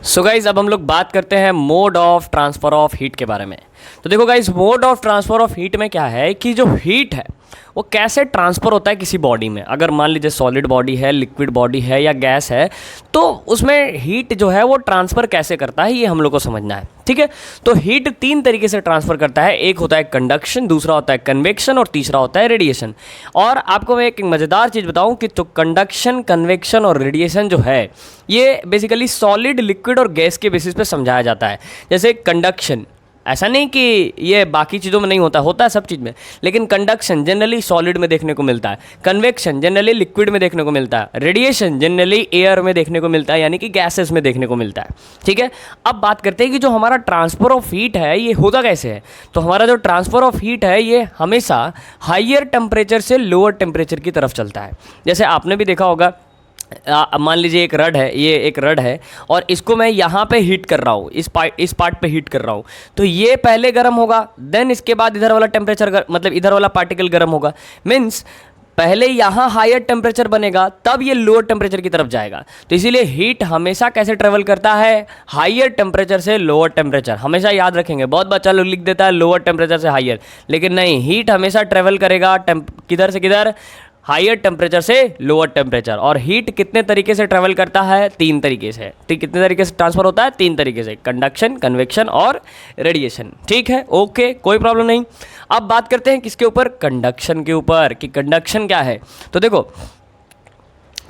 So guys अब हम लोग बात करते हैं mode of transfer of heat के बारे में। तो देखो guys, mode of transfer of heat में क्या है कि जो हीट है वो कैसे ट्रांसफ़र होता है किसी बॉडी में। अगर मान लीजिए सॉलिड बॉडी है, लिक्विड बॉडी है या गैस है, तो उसमें हीट जो है वो ट्रांसफ़र कैसे करता है ये हम लोग को समझना है। ठीक है, तो हीट तीन तरीके से ट्रांसफ़र करता है। एक होता है कंडक्शन, दूसरा होता है कन्वेक्शन और तीसरा होता है रेडिएशन। और आपको मैं एक मज़ेदार चीज़ बताऊं कि तो कंडक्शन, कन्वेक्शन और रेडिएशन जो है ये बेसिकली सॉलिड, लिक्विड और गैस के बेसिस पे समझाया जाता है। जैसे कंडक्शन, ऐसा नहीं कि ये बाकी चीज़ों में नहीं होता, होता है सब चीज़ में, लेकिन कंडक्शन जनरली सॉलिड में देखने को मिलता है, कन्वेक्शन जनरली लिक्विड में देखने को मिलता है, रेडिएशन जनरली एयर में देखने को मिलता है, यानी कि गैसेस में देखने को मिलता है। ठीक है, अब बात करते हैं कि जो हमारा ट्रांसफ़र ऑफ हीट है ये होता कैसे है। तो हमारा जो ट्रांसफ़र ऑफ हीट है ये हमेशा हाइयर टेम्परेचर से लोअर टेम्परेचर की तरफ चलता है। जैसे आपने भी देखा होगा, मान लीजिए एक रड है, ये एक रड है और इसको मैं यहाँ पे हीट कर रहा हूँ, इस पार्ट पे हीट कर रहा हूँ, तो ये पहले गर्म होगा, देन इसके बाद इधर वाला टेम्परेचर मतलब इधर वाला पार्टिकल गर्म होगा। मीन्स पहले यहाँ हायर टेम्परेचर बनेगा तब ये लोअर टेम्परेचर की तरफ जाएगा। तो इसीलिए हीट हमेशा कैसे ट्रेवल करता है, हायर टेम्परेचर से लोअर टेम्परेचर। हमेशा याद रखेंगे, बहुत बच्चा लोग लिख देता है लोअर टेम्परेचर से हायर, लेकिन नहीं, हीट हमेशा ट्रेवल करेगा किधर से किधर, हायर टेम्परेचर से लोअर टेम्परेचर। और हीट कितने तरीके से ट्रेवल करता है, तीन तरीके से। ठीक, कितने तरीके से ट्रांसफर होता है, तीन तरीके से, कंडक्शन, कन्वेक्शन और रेडिएशन। ठीक है, ओके, कोई प्रॉब्लम नहीं। अब बात करते हैं किसके ऊपर, कंडक्शन के ऊपर, कि कंडक्शन क्या है। तो देखो,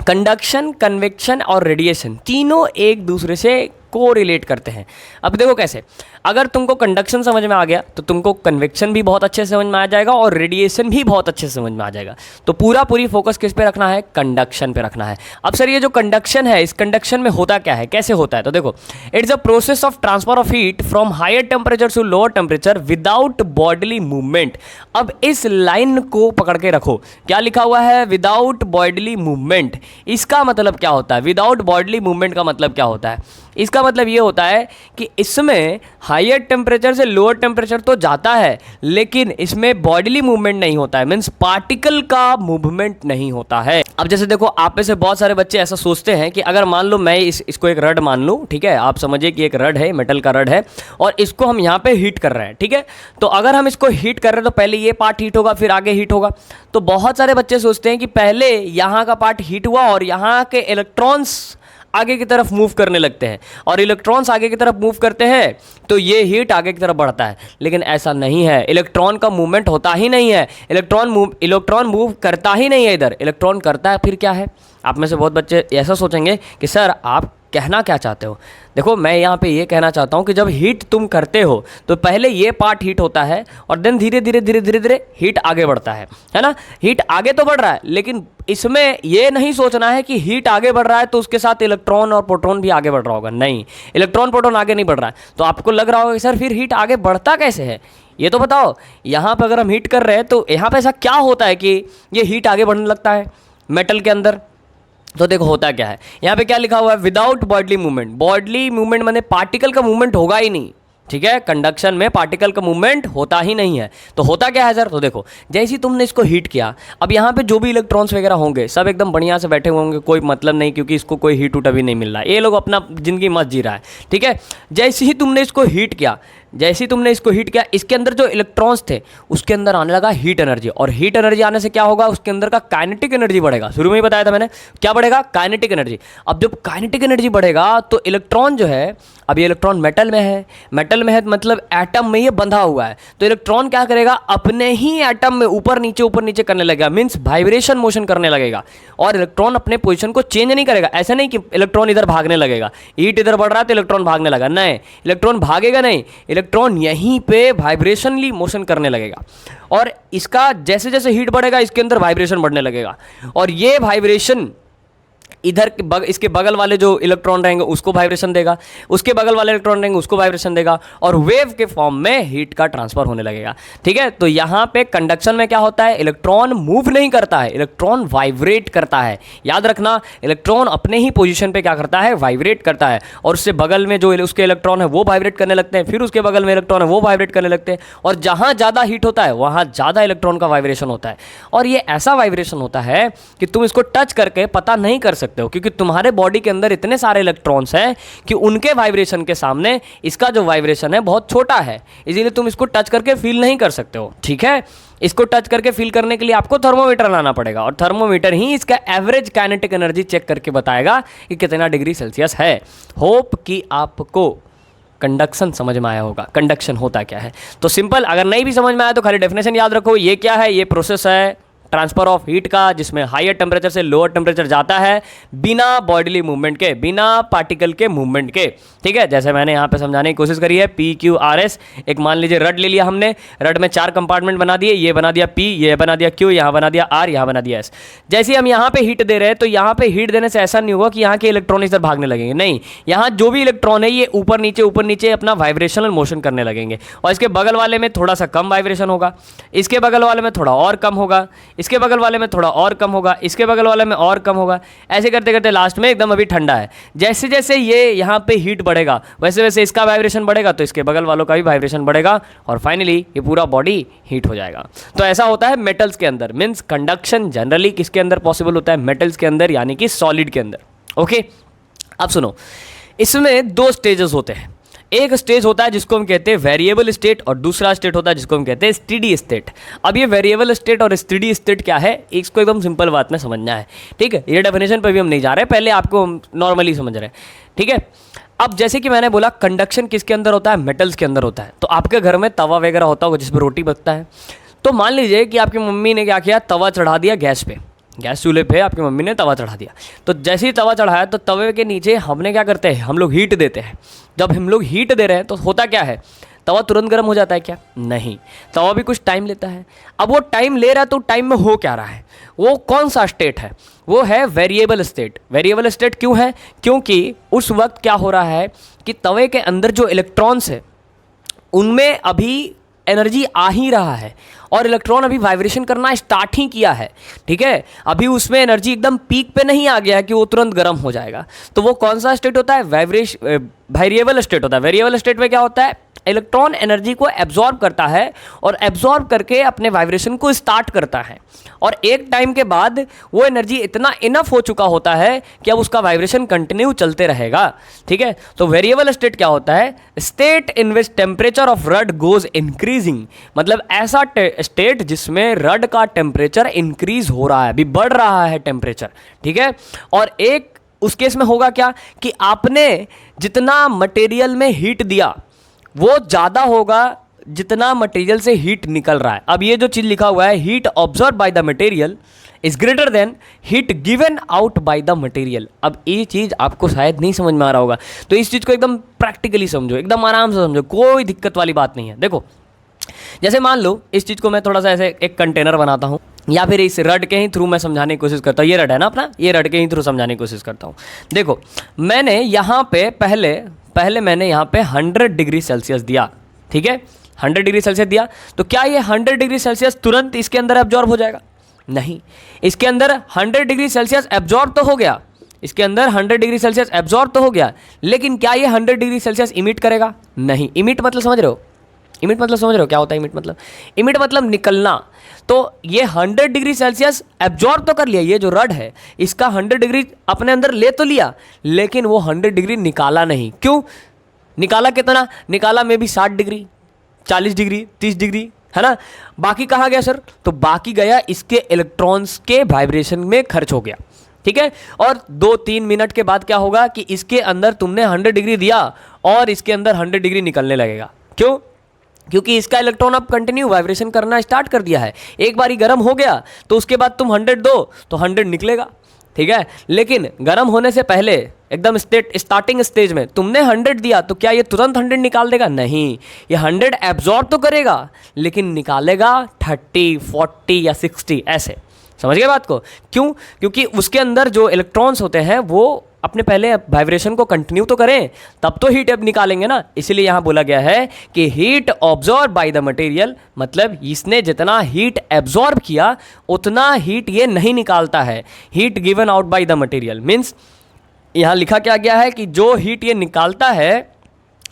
कंडक्शन, कन्वेक्शन और रेडिएशन तीनों एक दूसरे से को रिलेट करते हैं। अब देखो कैसे, अगर तुमको कंडक्शन समझ में आ गया तो तुमको कन्वेक्शन भी बहुत अच्छे से समझ में आ जाएगा और रेडिएशन भी बहुत अच्छे से समझ में आ जाएगा। तो पूरी फोकस किस पे रखना है, कंडक्शन पे रखना है। अब सर ये जो कंडक्शन है, इस कंडक्शन में होता क्या है, कैसे होता है। तो देखो, it's a process of transfer of heat from higher temperature to lower temperature without bodily movement. अब इस लाइन को पकड़ के रखो, क्या लिखा हुआ है, विदाउट बॉडीली मूवमेंट। इसका मतलब क्या होता है, विदाउट बॉडीली मूवमेंट का मतलब क्या होता है। इसका मतलब ये होता है कि इसमें हायर टेम्परेचर से लोअर टेम्परेचर तो जाता है, लेकिन इसमें बॉडीली मूवमेंट नहीं होता है, मीन्स पार्टिकल का मूवमेंट नहीं होता है। अब जैसे देखो, आप में से बहुत सारे बच्चे ऐसा सोचते हैं कि अगर मान लो मैं इसको एक रड मान लूँ, ठीक है, आप समझिए कि एक रड है, मेटल का रड है, और इसको हम यहाँ पे हीट कर रहे हैं। ठीक है, तो अगर हम इसको हीट कर रहे हैं तो पहले ये पार्ट हीट होगा, फिर आगे हीट होगा। तो बहुत सारे बच्चे सोचते हैं कि पहले यहाँ का पार्ट हीट हुआ और यहाँ के इलेक्ट्रॉन्स आगे की तरफ मूव करने लगते हैं, और इलेक्ट्रॉन्स आगे की तरफ मूव करते हैं तो ये हीट आगे की तरफ बढ़ता है। लेकिन ऐसा नहीं है, इलेक्ट्रॉन का मूवमेंट होता ही नहीं है, इलेक्ट्रॉन मूव करता ही नहीं है, इधर इलेक्ट्रॉन करता है। फिर क्या है, आप में से बहुत बच्चे ऐसा सोचेंगे कि सर आप कहना क्या चाहते हो। देखो, मैं यहाँ पे ये कहना चाहता हूँ कि जब हीट तुम करते हो तो पहले ये पार्ट हीट होता है और देन धीरे धीरे हीट आगे बढ़ता है ना। हीट आगे तो बढ़ रहा है, लेकिन इसमें ये नहीं सोचना है कि हीट आगे बढ़ रहा है तो उसके साथ इलेक्ट्रॉन और प्रोटॉन भी आगे बढ़ रहा होगा। नहीं, इलेक्ट्रॉन प्रोटॉन आगे नहीं बढ़ रहा है। तो आपको लग रहा होगा कि सर फिर हीट आगे बढ़ता कैसे है, ये तो बताओ। यहाँ पर अगर हम हीट कर रहे हैं तो यहाँ पर ऐसा क्या होता है कि ये हीट आगे बढ़ने लगता है मेटल के अंदर। तो देखो होता क्या है, यहाँ पे क्या लिखा हुआ है, without bodily movement. Bodily movement माने पार्टिकल का मूवमेंट होगा ही नहीं। ठीक है, कंडक्शन में पार्टिकल का मूवमेंट होता ही नहीं है। तो होता क्या है सर, तो देखो, जैसे ही तुमने इसको हीट किया, अब यहाँ पे जो भी इलेक्ट्रॉन्स वगैरह होंगे सब एकदम बढ़िया से बैठे होंगे, कोई मतलब नहीं, क्योंकि इसको कोई हीट उट अभी नहीं मिल रहा है, ये लोग अपना जिंदगी मस्त जी रहा है। ठीक है, जैसे ही तुमने इसको हीट किया, इसके अंदर जो इलेक्ट्रॉन्स थे उसके अंदर आने लगा हीट एनर्जी, और हीट एनर्जी आने से क्या होगा, उसके अंदर का काइनेटिक एनर्जी बढ़ेगा। शुरू में ही बताया था मैंने, क्या बढ़ेगा, काइनेटिक एनर्जी। अब जब काइनेटिक एनर्जी बढ़ेगा तो इलेक्ट्रॉन जो है, अब ये इलेक्ट्रॉन मेटल में है मतलब एटम में ये बंधा हुआ है, तो इलेक्ट्रॉन क्या करेगा, अपने ही एटम में ऊपर नीचे करने लगेगा, मीन्स वाइब्रेशन मोशन करने लगेगा। और इलेक्ट्रॉन अपने पोजीशन को चेंज नहीं करेगा। ऐसा नहीं कि इलेक्ट्रॉन इधर भागने लगेगा, हीट इधर बढ़ रहा है तो इलेक्ट्रॉन भागने लगा, नहीं, इलेक्ट्रॉन भागेगा नहीं, इलेक्ट्रॉन यहीं पे वाइब्रेशनली मोशन करने लगेगा। और इसका जैसे जैसे हीट बढ़ेगा इसके अंदर वाइब्रेशन बढ़ने लगेगा, और ये वाइब्रेशन इधर इसके बगल वाले जो इलेक्ट्रॉन रहेंगे उसको वाइब्रेशन देगा, उसके बगल वाले इलेक्ट्रॉन रहेंगे उसको वाइब्रेशन देगा, और वेव के फॉर्म में हीट का ट्रांसफर होने लगेगा। ठीक है, तो यहाँ पे कंडक्शन में क्या होता है, इलेक्ट्रॉन मूव नहीं करता है, इलेक्ट्रॉन वाइब्रेट करता है। याद रखना, इलेक्ट्रॉन अपने ही पोजीशन पे क्या करता है, वाइब्रेट करता है, और उससे बगल में जो उसके इलेक्ट्रॉन है वो वाइब्रेट करने लगते हैं, फिर उसके बगल में इलेक्ट्रॉन है वो वाइब्रेट करने लगते हैं, और जहाँ ज़्यादा हीट होता है वहाँ ज़्यादा इलेक्ट्रॉन का वाइब्रेशन होता है। और ये ऐसा वाइब्रेशन होता है कि तुम इसको टच करके पता नहीं कर सकते हो, क्योंकि तुम्हारे बॉडी के अंदर इतने सारे इलेक्ट्रॉन्स हैं कि उनके वाइब्रेशन के सामने इसका जो वाइब्रेशन है बहुत छोटा है, इसीलिए तुम इसको टच करके फील नहीं कर सकते हो। ठीक है, इसको टच करके फील करने के लिए आपको थर्मोमीटर लाना पड़ेगा, और थर्मोमीटर ही इसका एवरेज काइनेटिक एनर्जी चेक करके बताएगा कि कितना डिग्री सेल्सियस है। होप कि आपको कंडक्शन समझ में आया होगा, कंडक्शन होता क्या है। तो सिंपल, अगर नहीं भी समझ में आया तो खाली डेफिनेशन याद रखो। ये क्या है, ये प्रोसेस है ट्रांसफर ऑफ हीट का, जिसमें हायर टेम्परेचर से लोअर टेम्परेचर जाता है बिना बॉडीली मूवमेंट के, बिना पार्टिकल के मूवमेंट के। ठीक है, जैसे मैंने यहाँ पे समझाने की कोशिश करी है, PQRS। एक मान लीजिए रड ले लिया हमने, रड में 4 कंपार्टमेंट बना दिए, ये बना दिया P, ये बना दिया Q, यहाँ बना दिया R, यहाँ बना दिया S। जैसे हम यहाँ पे हीट दे रहे हैं तो यहाँ पे हीट देने से ऐसा नहीं होगा कि यहाँ के इलेक्ट्रॉन इधर भागने लगेंगे, नहीं, यहाँ जो भी इलेक्ट्रॉन है ये ऊपर नीचे अपना वाइब्रेशनल मोशन करने लगेंगे, और इसके बगल वाले में थोड़ा सा कम वाइब्रेशन होगा, इसके बगल वाले में थोड़ा और कम होगा, इसके बगल वाले में थोड़ा और कम होगा, इसके बगल वाले में और कम होगा, ऐसे करते करते लास्ट में एकदम अभी ठंडा है। जैसे जैसे ये यहाँ पे हीट बढ़ेगा वैसे वैसे इसका वाइब्रेशन बढ़ेगा, तो इसके बगल वालों का भी वाइब्रेशन बढ़ेगा, और फाइनली ये पूरा बॉडी हीट हो जाएगा। तो ऐसा होता है मेटल्स के अंदर, मीन्स कंडक्शन जनरली किसके अंदर पॉसिबल होता है, मेटल्स के अंदर, यानी कि सॉलिड के अंदर। ओके, अब सुनो, इसमें 2 स्टेजेस होते हैं। एक स्टेज होता है जिसको हम कहते हैं वेरिएबल स्टेट, और दूसरा स्टेट होता है जिसको हम कहते हैं स्टेडी स्टेट। अब ये वेरिएबल स्टेट और स्टेडी स्टेट क्या है, इसको एकदम सिंपल बात में समझना है। ठीक है, ये डेफिनेशन पे भी हम नहीं जा रहे, पहले आपको नॉर्मली समझ रहे हैं। ठीक है, अब जैसे कि मैंने बोला कंडक्शन किसके अंदर होता है, मेटल्स के अंदर होता है। तो आपके घर में तवा वगैरह होता होगा जिसमें रोटी पकता है। तो मान लीजिए कि आपकी मम्मी ने क्या किया, तवा चढ़ा दिया गैस पे, गैस चूल्हे पे आपकी मम्मी ने तवा चढ़ा दिया। तो जैसे ही तवा चढ़ाया तो तवे के नीचे हमने क्या करते हैं, हम लोग हीट देते हैं। जब हम लोग हीट दे रहे हैं तो होता क्या है, तवा तुरंत गर्म हो जाता है क्या, नहीं, तवा भी कुछ टाइम लेता है। अब वो टाइम ले रहा है तो टाइम में हो क्या रहा है, वो कौन सा स्टेट है, वो है वेरिएबल स्टेट। वेरिएबल स्टेट क्यों है, क्योंकि उस वक्त क्या हो रहा है कि तवे के अंदर जो इलेक्ट्रॉन्स है उनमें अभी एनर्जी आ ही रहा है, और इलेक्ट्रॉन अभी वाइब्रेशन करना स्टार्ट ही किया है। ठीक है, अभी उसमें एनर्जी एकदम पीक पे नहीं आ गया है कि वो तुरंत गर्म हो जाएगा। तो वो कौन सा स्टेट होता है, वेरिएबल स्टेट होता है। वेरिएबल स्टेट में क्या होता है, इलेक्ट्रॉन एनर्जी को एब्जॉर्ब करता है, और एब्जॉर्ब करके अपने वाइब्रेशन को स्टार्ट करता है, और एक टाइम के बाद वो एनर्जी इतना इनफ हो चुका होता है कि अब उसका वाइब्रेशन कंटिन्यू चलते रहेगा। ठीक है, तो वेरिएबल स्टेट क्या होता है, state in which temperature of rod goes increasing, मतलब ऐसा स्टेट जिसमें रड का टेम्परेचर इंक्रीज हो रहा है, अभी बढ़ रहा है टेम्परेचर। ठीक है, और एक उस केस में होगा क्या कि आपने जितना मटेरियल में हीट दिया वो ज़्यादा होगा जितना मटेरियल से हीट निकल रहा है। अब ये जो चीज़ लिखा हुआ है, heat observe by the material is greater than heat given out by the material. अब ये चीज़ आपको शायद नहीं समझ में आ रहा होगा, तो इस चीज़ को एकदम प्रैक्टिकली समझो, एकदम आराम से समझो, कोई दिक्कत वाली बात नहीं है। देखो, जैसे मान लो इस चीज़ को मैं थोड़ा सा ऐसे एक कंटेनर बनाता हूँ, या फिर इस रड के ही थ्रू मैं समझाने की कोशिश करता हूँ। ये रड है ना अपना, ये रड के ही थ्रू समझाने की कोशिश करता हूँ। देखो, मैंने यहाँ पे पहले मैंने यहाँ पे 100 डिग्री सेल्सियस दिया। ठीक है, 100 डिग्री सेल्सियस दिया, तो क्या ये 100 डिग्री सेल्सियस तुरंत इसके अंदर एब्जॉर्ब हो जाएगा, नहीं, इसके अंदर 100 डिग्री सेल्सियस एब्जॉर्ब तो हो गया, इसके अंदर 100 डिग्री सेल्सियस एब्जॉर्ब तो हो गया, लेकिन क्या ये 100 डिग्री सेल्सियस इमिट करेगा, नहीं। इमिट मतलब समझ रहे हो, इमिट मतलब समझ रहे हो क्या होता है इमिट मतलब, इमिट मतलब निकलना। तो ये 100 डिग्री सेल्सियस एब्जॉर्ब तो कर लिया, ये जो रड है इसका 100 डिग्री अपने अंदर ले तो लिया, लेकिन वो 100 डिग्री निकाला नहीं। क्यों निकाला, कितना निकाला, may be 60 degree, 40 degree, 30 degree, है ना। बाकी कहाँ गया सर, तो बाकी गया इसके इलेक्ट्रॉन्स के वाइब्रेशन में खर्च हो गया। ठीक है, और 2-3 मिनट के बाद क्या होगा कि इसके अंदर तुमने 100 डिग्री दिया और इसके अंदर 100 डिग्री निकलने लगेगा। क्यों, क्योंकि इसका इलेक्ट्रॉन अब कंटिन्यू वाइब्रेशन करना स्टार्ट कर दिया है। एक बारी गर्म हो गया तो उसके बाद तुम 100 दो तो 100 निकलेगा। ठीक है, लेकिन गर्म होने से पहले एकदम स्टार्टिंग स्टेज में तुमने 100 दिया, तो क्या ये तुरंत 100 निकाल देगा, नहीं, ये 100 एब्जॉर्ब तो करेगा लेकिन निकालेगा 30, 40 या 60 ऐसे। समझ गए बात को, क्यों, क्योंकि उसके अंदर जो इलेक्ट्रॉन्स होते हैं वो अपने पहले वाइब्रेशन को कंटिन्यू तो करें, तब तो हीट अब निकालेंगे ना। इसीलिए यहाँ बोला गया है कि heat absorb bye the material, मतलब इसने जितना हीट एब्जॉर्ब किया उतना हीट ये नहीं निकालता है। Heat given out by the material means यहाँ लिखा क्या गया है कि जो हीट ये निकालता है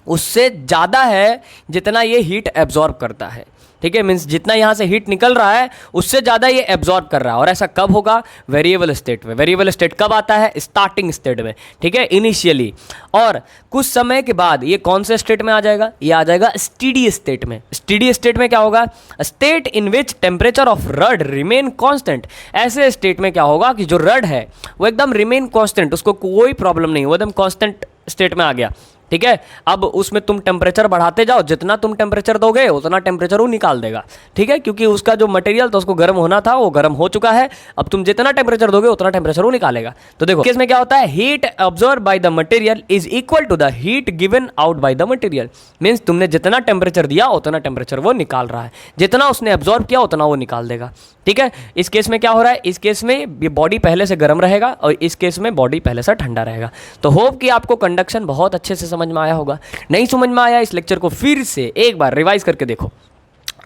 उससे ज़्यादा है जितना ये हीट एब्जॉर्ब करता है। ठीक है, मीन्स जितना यहाँ से हीट निकल रहा है उससे ज़्यादा ये एब्जॉर्ब कर रहा है। और ऐसा कब होगा? वेरिएबल स्टेट में। वेरिएबल स्टेट कब आता है? स्टार्टिंग स्टेट में, ठीक है, इनिशियली। और कुछ समय के बाद ये कौन से स्टेट में आ जाएगा? ये आ जाएगा स्टीडी स्टेट में। स्टीडी स्टेट में क्या होगा? State in which temperature of rod remain constant. ऐसे स्टेट में क्या होगा कि जो रड है वो एकदम रिमेन कॉन्स्टेंट, उसको कोई प्रॉब्लम नहीं, वो एकदम कॉन्स्टेंट स्टेट में आ गया, ठीक है। अब उसमें तुम टेम्परेचर बढ़ाते जाओ, जितना तुम टेम्परेचर दोगे उतना टेम्परेचर वो निकाल देगा, ठीक है, क्योंकि उसका जो मटेरियल था उसको गर्म होना था, वो गर्म हो चुका है। अब तुम जितना टेम्परेचर दोगे उतना टेम्परेचर वो निकालेगा। तो देखो इसमें क्या होता है? Heat observe by the material is equal to the heat given out by the material. Means तुमने जितना टेम्परेचर दिया उतना टेम्परेचर वो निकाल रहा है, जितना उसने ऑब्जर्व किया उतना वो निकाल देगा, ठीक है। इस केस में क्या हो रहा है? इस केस में ये बॉडी पहले से गर्म रहेगा और इस केस में बॉडी पहले से ठंडा रहेगा। तो होप कि आपको कंडक्शन बहुत अच्छे से समझ में आया होगा। नहीं समझ में आया, इस लेक्चर को फिर से एक बार रिवाइज करके देखो।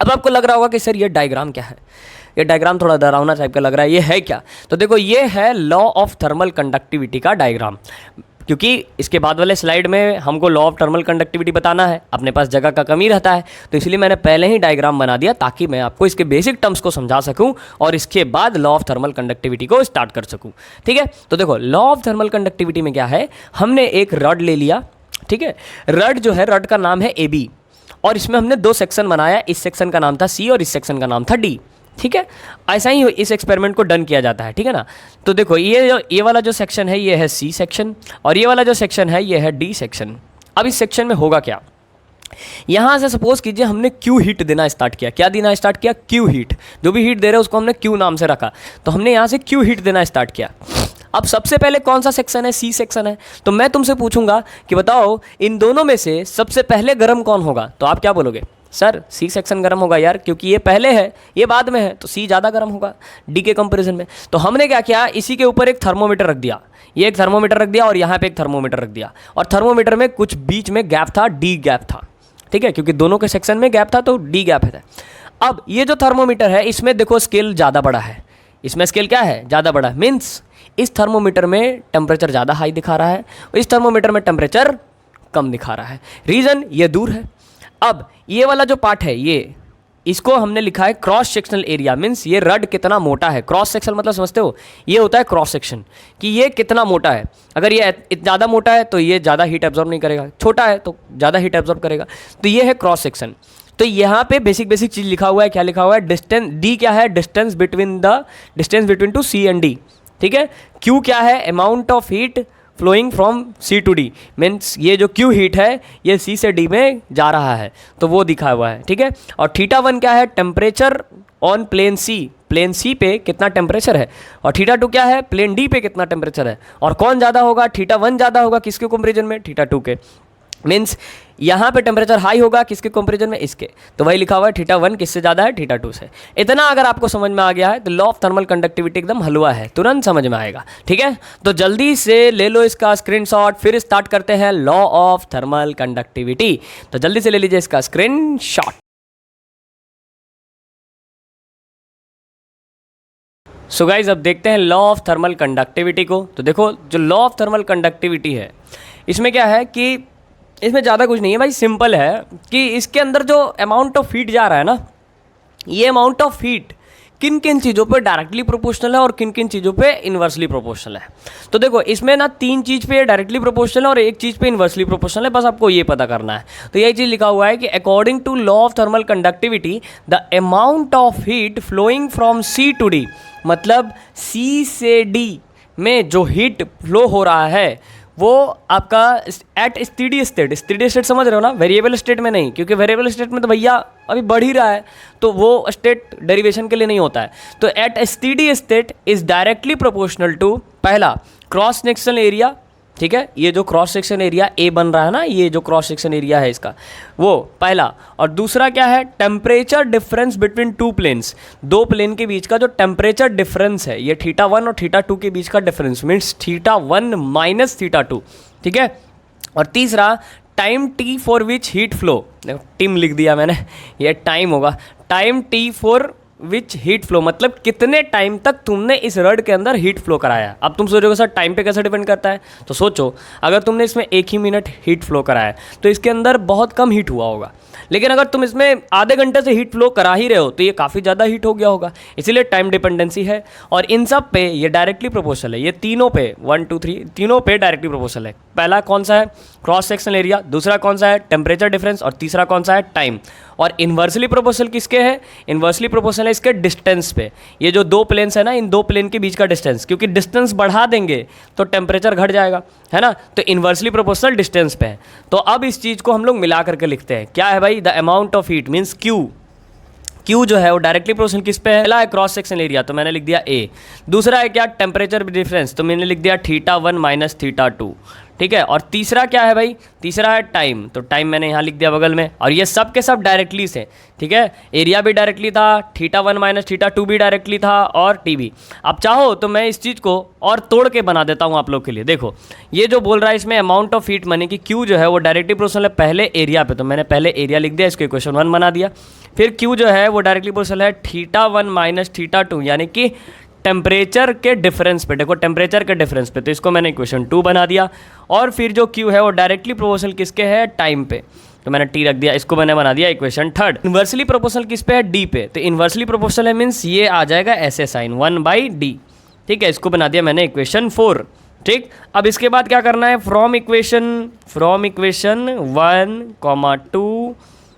अब आपको लग रहा होगा कि सर ये डायग्राम क्या है? ये डायग्राम थोड़ा डरावना टाइप का लग रहा है, ये है क्या? तो देखो ये है लॉ ऑफ थर्मल कंडक्टिविटी का डायग्राम, क्योंकि इसके बाद वाले स्लाइड में हमको लॉ ऑफ थर्मल कंडक्टिविटी बताना है, अपने पास जगह का कमी रहता है, तो इसलिए मैंने पहले ही डायग्राम बना दिया ताकि मैं आपको इसके बेसिक टर्म्स को समझा सकूं और इसके बाद लॉ ऑफ थर्मल कंडक्टिविटी को स्टार्ट कर सकूं, ठीक है। तो देखो लॉ ऑफ थर्मल कंडक्टिविटी में क्या है? हमने एक रड ले लिया, ठीक है। रड जो है, रड का नाम है AB और इसमें हमने दो सेक्शन बनाया, इस सेक्शन का नाम था C और इस सेक्शन का नाम था D, ठीक है। ऐसा ही इस एक्सपेरिमेंट को डन किया जाता है, ठीक है ना। तो देखो ये वाला जो सेक्शन है ये है C सेक्शन और ये वाला जो सेक्शन है ये है D सेक्शन। अब इस सेक्शन में होगा क्या? यहाँ से सपोज कीजिए हमने Q हीट देना स्टार्ट किया। क्या देना स्टार्ट किया? Q heat. जो भी हीट दे रहे हैं उसको हमने Q नाम से रखा, तो हमने यहाँ से Q हीट देना स्टार्ट किया। अब सबसे पहले कौन सा सेक्शन है? C सेक्शन है। तो मैं तुमसे पूछूंगा कि बताओ इन दोनों में से सबसे पहले गर्म कौन होगा? तो आप क्या बोलोगे? सर C सेक्शन गर्म होगा यार, क्योंकि ये पहले है ये बाद में है, तो C ज़्यादा गर्म होगा D के कंपैरिजन में। तो हमने क्या किया? इसी के ऊपर एक थर्मोमीटर रख दिया, ये एक थर्मोमीटर रख दिया और यहाँ पे एक थर्मोमीटर रख दिया, और थर्मोमीटर में कुछ बीच में गैप था, D गैप था, ठीक है, क्योंकि दोनों के सेक्शन में गैप था तो D गैप है। अब ये जो थर्मोमीटर है इसमें देखो स्केल ज़्यादा बड़ा है, इसमें स्केल क्या है? ज़्यादा बड़ा। मीन्स इस थर्मोमीटर में टेम्परेचर ज़्यादा हाई दिखा रहा है, इस थर्मोमीटर में टेम्परेचर कम दिखा रहा है। रीज़न ये दूर है। अब ये वाला जो पार्ट है ये, इसको हमने लिखा है क्रॉस सेक्शनल एरिया। मीन्स ये रड कितना मोटा है। क्रॉस सेक्शन मतलब समझते हो? ये होता है क्रॉस सेक्शन कि ये कितना मोटा है। अगर ये ज़्यादा मोटा है तो ये ज़्यादा हीट एब्जॉर्ब नहीं करेगा, छोटा है तो ज़्यादा हीट एब्जॉर्ब करेगा। तो ये है क्रॉस सेक्शन। तो यहाँ पे बेसिक चीज़ लिखा हुआ है। क्या लिखा हुआ है? डिस्टेंस। D क्या है? Distance between two C and D, ठीक है। Q क्या है? Amount of heat flowing from C to D। Means ये जो Q हीट है ये C से D में जा रहा है, तो वो दिखा हुआ है, ठीक है। और θ1 क्या है? Temperature on plane C। Plane C पे कितना टेम्परेचर है। और θ2 क्या है? प्लेन D पे कितना टेम्परेचर है। और कौन ज़्यादा होगा? θ1 ज़्यादा होगा किसके कंपेरिजन में? θ2 के। मीन्स यहाँ पे टेम्परेचर हाई होगा किसके कंपेरिजन में? इसके। तो वही लिखा हुआ है θ1 किससे ज़्यादा है? θ2 से। इतना अगर आपको समझ में आ गया है तो लॉ ऑफ थर्मल कंडक्टिविटी एकदम हलवा है, तुरंत समझ में आएगा, ठीक है। तो जल्दी से ले लो इसका स्क्रीनशॉट, फिर स्टार्ट करते हैं लॉ ऑफ थर्मल कंडक्टिविटी। तो जल्दी से ले लीजिए इसका स्क्रीनशॉट। सो गाइज अब देखते हैं लॉ ऑफ थर्मल कंडक्टिविटी को। तो देखो जो लॉ ऑफ थर्मल कंडक्टिविटी है इसमें क्या है कि इसमें ज़्यादा कुछ नहीं है भाई, सिंपल है कि इसके अंदर जो अमाउंट ऑफ हीट जा रहा है ना, ये अमाउंट ऑफ हीट किन किन चीज़ों पे डायरेक्टली प्रोपोर्शनल है और किन किन चीज़ों पे इन्वर्सली प्रोपोर्शनल है। तो देखो इसमें ना 3 चीज़ पे डायरेक्टली प्रोपोर्शनल है और एक चीज़ पे इन्वर्सली प्रोपोर्शनल है, बस आपको ये पता करना है। तो यही चीज़ लिखा हुआ है कि according to law of thermal conductivity the amount of heat flowing from C to D, मतलब C से D में जो हीट फ्लो हो रहा है वो आपका एट स्टीडी स्टेट समझ रहे हो ना, वेरिएबल स्टेट में नहीं, क्योंकि वेरिएबल स्टेट में तो भैया अभी बढ़ ही रहा है तो वो स्टेट डेरिवेशन के लिए नहीं होता है। तो at steady state is directly proportional to पहला क्रॉस सेक्शनल एरिया, ठीक है, ये जो क्रॉस सेक्शन एरिया ए बन रहा है ना, ये जो क्रॉस सेक्शन एरिया है इसका, वो पहला। और दूसरा क्या है? Temperature difference between two planes, दो प्लेन के बीच का जो टेम्परेचर डिफरेंस है, ये θ1 और θ2 के बीच का डिफरेंस मीन्स θ1 माइनस θ2, ठीक है। और तीसरा time t for which heat flow, देखो टिम लिख दिया मैंने, ये टाइम होगा, time t for which heat flow, मतलब कितने टाइम तक तुमने इस रड के अंदर हीट फ्लो कराया। अब तुम सोचोगे सर टाइम पे कैसे डिपेंड करता है, तो सोचो अगर तुमने इसमें 1 ही मिनट हीट फ्लो कराया तो इसके अंदर बहुत कम हीट हुआ होगा, लेकिन अगर तुम इसमें आधे घंटे से हीट फ्लो करा ही रहे हो तो ये काफ़ी ज़्यादा हीट हो गया होगा, इसीलिए टाइम डिपेंडेंसी है। और इन सब पे ये डायरेक्टली प्रोपोर्शनल है, ये तीनों पे 1 2 3 तीनों पे डायरेक्टली प्रोपोर्शनल है। पहला कौन सा है, क्रॉस सेक्शनल एरिया, दूसरा कौन सा है, टेम्परेचर डिफरेंस, और तीसरा कौन सा है, टाइम। और इन्वर्सली प्रोपोर्शनल किसके है, इन्वर्सली प्रोपोर्शनल है इसके डिस्टेंस पे। ये जो दो प्लेन्स है ना, इन दो प्लेन के बीच का डिस्टेंस, क्योंकि डिस्टेंस बढ़ा देंगे तो टेम्परेचर घट जाएगा, है ना, तो इन्वर्सली प्रोपोर्शनल डिस्टेंस पे है। तो अब इस चीज़ को हम लोग मिला करके लिखते हैं, क्या है भाई, the amount of heat means Q. Q जो है वो डायरेक्टली प्रोपोर्शनल किस पे है, पहला है क्रॉस सेक्शन एरिया तो मैंने लिख दिया ए, दूसरा है क्या, टेम्परेचर डिफरेंस तो मैंने लिख दिया θ1 माइनस θ2, ठीक है, और तीसरा क्या है भाई, तीसरा है टाइम, तो टाइम मैंने यहाँ लिख दिया बगल में। और ये सब के सब डायरेक्टली से, ठीक है, एरिया भी डायरेक्टली था, θ1 माइनस θ2 भी डायरेक्टली था, और टी भी। अब चाहो तो मैं इस चीज़ को और तोड़ के बना देता हूँ आप लोग के लिए। देखो ये जो बोल रहा है इसमें अमाउंट ऑफ हीट माने कि क्यू जो है वो डायरेक्टली प्रोपोर्शनल है पहले एरिया पे, तो मैंने पहले एरिया लिख दिया, इसको इक्वेशन 1 बना दिया। फिर क्यू जो है वो डायरेक्टली प्रोपोर्शनल है θ1 माइनस θ2 यानी कि टेम्परेचर के डिफरेंस पे, देखो टेम्परेचर के डिफरेंस पे, तो इसको मैंने इक्वेशन 2 बना दिया। और फिर जो क्यू है वो डायरेक्टली प्रोपोर्शनल किसके है, टाइम पे, तो मैंने टी रख दिया, इसको मैंने बना दिया इक्वेशन 3। इन्वर्सली प्रोपोर्शनल किस पे है, डी पे, तो इन्वर्सली प्रोपोर्शनल है मीन्स ये आ जाएगा ऐसे साइन 1/d, ठीक है, इसको बना दिया मैंने इक्वेशन 4, ठीक। अब इसके बाद क्या करना है, फ्रॉम इक्वेशन 1, 2,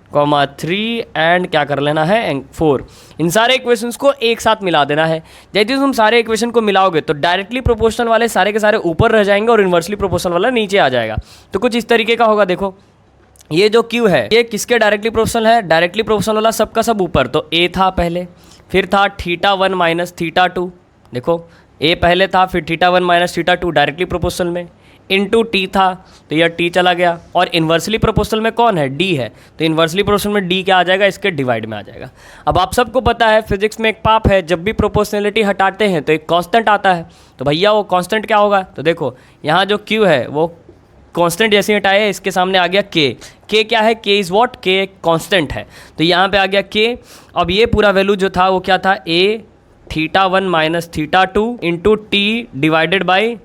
3 एंड क्या कर लेना है 4, इन सारे इक्वेशंस को एक साथ मिला देना है। जैसे तुम सारे इक्वेशन को मिलाओगे तो डायरेक्टली प्रोपोर्शनल वाले सारे के सारे ऊपर रह जाएंगे और इन्वर्सली प्रोपोर्शनल वाला नीचे आ जाएगा। तो कुछ इस तरीके का होगा, देखो ये जो क्यू है ये किसके डायरेक्टली प्रोपोर्शनल है, डायरेक्टली प्रोपोर्शनल वाला सबका सब ऊपर, तो ए था पहले, फिर था θ1 माइनस θ2, देखो ए पहले था, फिर θ1 माइनस θ2 डायरेक्टली प्रोपोर्शनल में, इनटू टी था तो यह टी चला गया, और इन्वर्सली प्रोपोर्शनल में कौन है, डी है, तो इन्वर्सली प्रोपोर्शनल में डी क्या आ जाएगा, इसके डिवाइड में आ जाएगा। अब आप सबको पता है फिजिक्स में एक पाप है, जब भी प्रोपोर्शनलिटी हटाते हैं तो एक कांस्टेंट आता है, तो भैया वो कांस्टेंट क्या होगा, तो देखो यहाँ जो क्यू है वो कांस्टेंट जैसे हटाए इसके सामने आ गया के क्या है, के इज़ वॉट, के कांस्टेंट है, तो यहाँ पे आ गया के। अब ये पूरा वैल्यू जो था वो क्या था, A θ1 minus θ2 into T divided by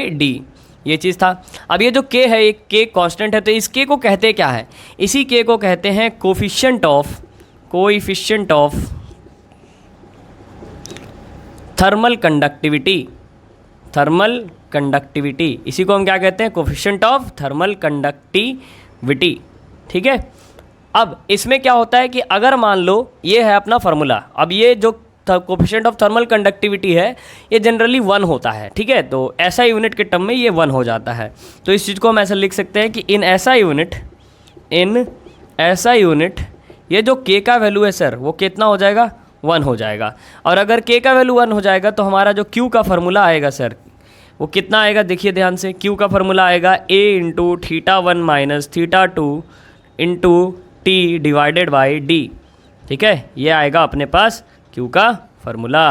D, ये चीज़ था। अब ये जो k है एक k कांस्टेंट है, तो इस k को कहते क्या है, इसी k को कहते हैं कोफिशिएंट ऑफ थर्मल कंडक्टिविटी, इसी को हम क्या कहते हैं, कोफिशिएंट ऑफ थर्मल कंडक्टिविटी, ठीक है। अब इसमें क्या होता है कि अगर मान लो ये है अपना फार्मूला, अब ये जो कोफिशिएंट ऑफ थर्मल कंडक्टिविटी है ये जनरली 1 होता है, ठीक है, तो ऐसा यूनिट के टर्म में ये 1 हो जाता है। तो इस चीज़ को हम ऐसा लिख सकते हैं कि इन ऐसा यूनिट ये जो k का वैल्यू है सर वो कितना हो जाएगा, 1 हो जाएगा। और अगर k का वैल्यू 1 हो जाएगा तो हमारा जो q का फार्मूला आएगा सर वो कितना आएगा, देखिए ध्यान से, q का फार्मूला आएगा a into θ1 minus θ2 into T divided by D, ठीक है, ये आएगा अपने पास क्यू का फार्मूला,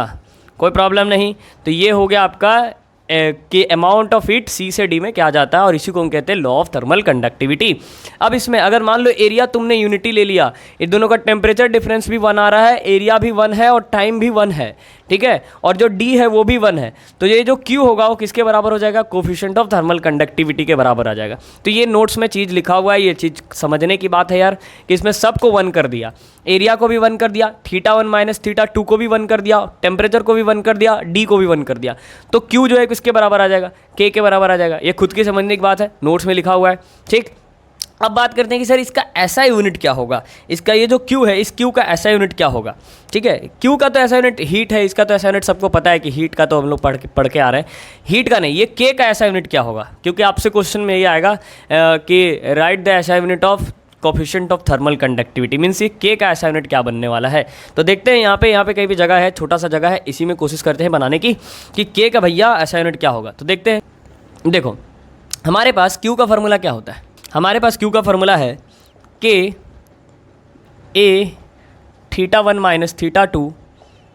कोई प्रॉब्लम नहीं। तो ये हो गया आपका कि अमाउंट ऑफ हीट सी से डी में क्या जाता है, और इसी को हम कहते हैं लॉ ऑफ थर्मल कंडक्टिविटी। अब इसमें अगर मान लो एरिया तुमने यूनिटी ले लिया, इन दोनों का टेम्परेचर डिफरेंस भी 1 आ रहा है, एरिया भी 1 है और टाइम भी 1 है, ठीक है, और जो डी है वो भी 1 है, तो ये जो क्यू होगा वो किसके बराबर हो जाएगा, कोफिशिएंट ऑफ थर्मल कंडक्टिविटी के बराबर आ जाएगा। तो ये नोट्स में चीज़ लिखा हुआ है, ये चीज़ समझने की बात है यार, कि इसमें सबको 1 कर दिया, एरिया को भी 1 कर दिया, θ1 माइनस θ2 को भी 1 कर दिया, टेम्परेचर को भी 1 कर दिया, डी को भी 1 कर दिया, तो क्यू जो है किसके बराबर आ जाएगा, के बराबर आ जाएगा। ये खुद की समझने की बात है, नोट्स में लिखा हुआ है, ठीक। अब बात करते हैं कि सर इसका ऐसा यूनिट क्या होगा, इसका ये जो क्यू है इस क्यू का ऐसा यूनिट क्या होगा, ठीक है। क्यू का तो ऐसा यूनिट हीट है, इसका तो ऐसा यूनिट सबको पता है कि हीट का तो हम लोग पढ़ के आ रहे हैं, हीट का नहीं, ये के का ऐसा यूनिट क्या होगा, क्योंकि आपसे क्वेश्चन में ये आएगा कि राइट द ऐसा unit of coefficient of thermal conductivity, means ये के का ऐसा यूनिट क्या बनने वाला है। तो देखते हैं यहाँ पे कहीं भी जगह है, छोटा सा जगह है, इसी में कोशिश करते हैं बनाने की कि के का भैया ऐसा यूनिट क्या होगा। तो देखते हैं, देखो हमारे पास क्यू का फार्मूला क्या होता है, हमारे पास क्यू का फार्मूला है K A θ1 minus θ2